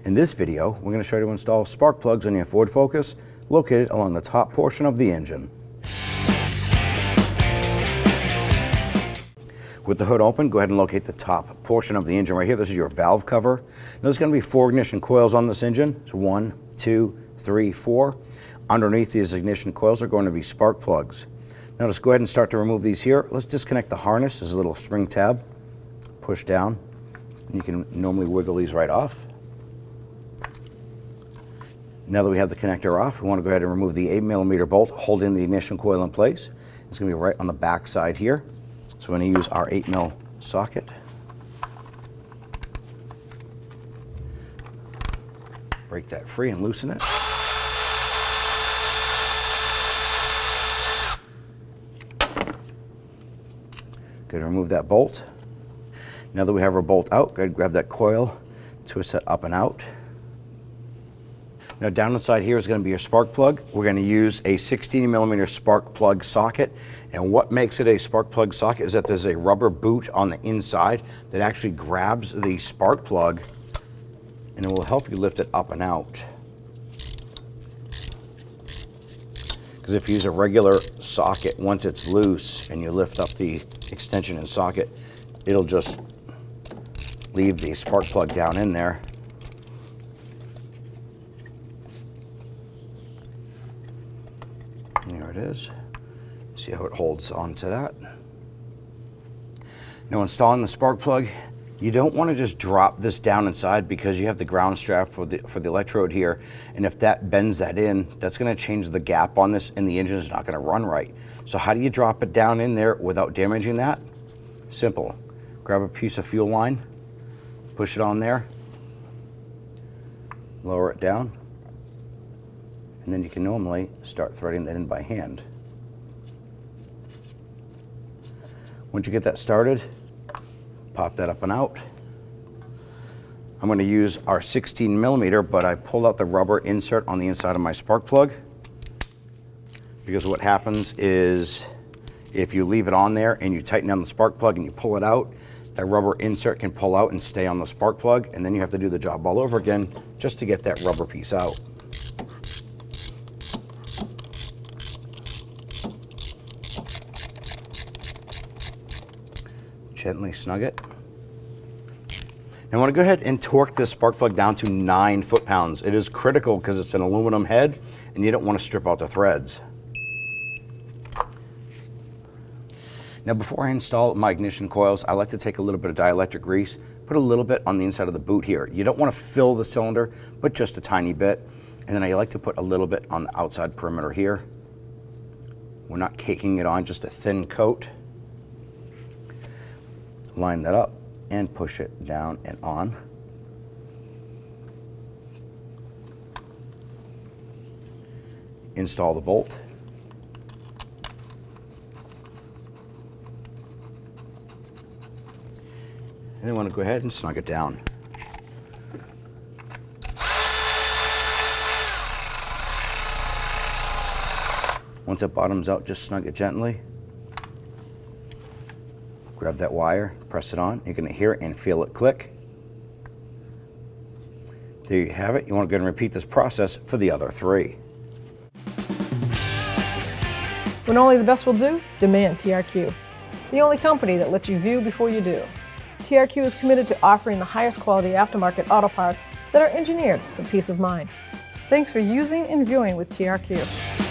In this video, we're going to show you how to install spark plugs on your Ford Focus located along the top portion of the engine. With the hood open, go ahead and locate the top portion of the engine right here. This is your valve cover. Now there's going to be 4 ignition coils on this engine. It's 1, 2, 3, 4. Underneath these ignition coils are going to be spark plugs. Now let's go ahead and start to remove these here. Let's disconnect the harness. There's a little spring tab. Push down. And you can normally wiggle these right off. Now that we have the connector off, we want to go ahead and remove the 8mm bolt holding the ignition coil in place. It's going to be right on the back side here. So we're going to use our 8mm socket. Break that free and loosen it. Go ahead and remove that bolt. Now that we have our bolt out, go ahead and grab that coil, twist it up and out. Now down inside here is going to be your spark plug. We're going to use a 16mm spark plug socket. And what makes it a spark plug socket is that there's a rubber boot on the inside that actually grabs the spark plug and it will help you lift it up and out. Because if you use a regular socket, once it's loose and you lift up the extension and socket, it'll just leave the spark plug down in there. There it is. See how it holds onto that. Now installing the spark plug, you don't want to just drop this down inside because you have the ground strap for the electrode here, and if that bends that in, that's going to change the gap on this and the engine is not going to run right. So how do you drop it down in there without damaging that? Simple. Grab a piece of fuel line, push it on there, lower it down, and then you can normally start threading that in by hand. Once you get that started, pop that up and out. I'm going to use our 16mm, but I pulled out the rubber insert on the inside of my spark plug, because what happens is if you leave it on there and you tighten down the spark plug and you pull it out, that rubber insert can pull out and stay on the spark plug, and then you have to do the job all over again just to get that rubber piece out. Gently snug it. Now I want to go ahead and torque this spark plug down to 9 foot-pounds. It is critical because it's an aluminum head and you don't want to strip out the threads. Now before I install my ignition coils, I like to take a little bit of dielectric grease, put a little bit on the inside of the boot here. You don't want to fill the cylinder, but just a tiny bit. And then I like to put a little bit on the outside perimeter here. We're not caking it on, just a thin coat. Line that up and push it down and on. Install the bolt. And then want to go ahead and snug it down. Once it bottoms out, just snug it gently. Grab that wire, press it on. You're going to hear it and feel it click. There you have it. You want to go ahead and repeat this process for the other 3. When only the best will do, demand TRQ. The only company that lets you view before you do. TRQ is committed to offering the highest quality aftermarket auto parts that are engineered for peace of mind. Thanks for using and viewing with TRQ.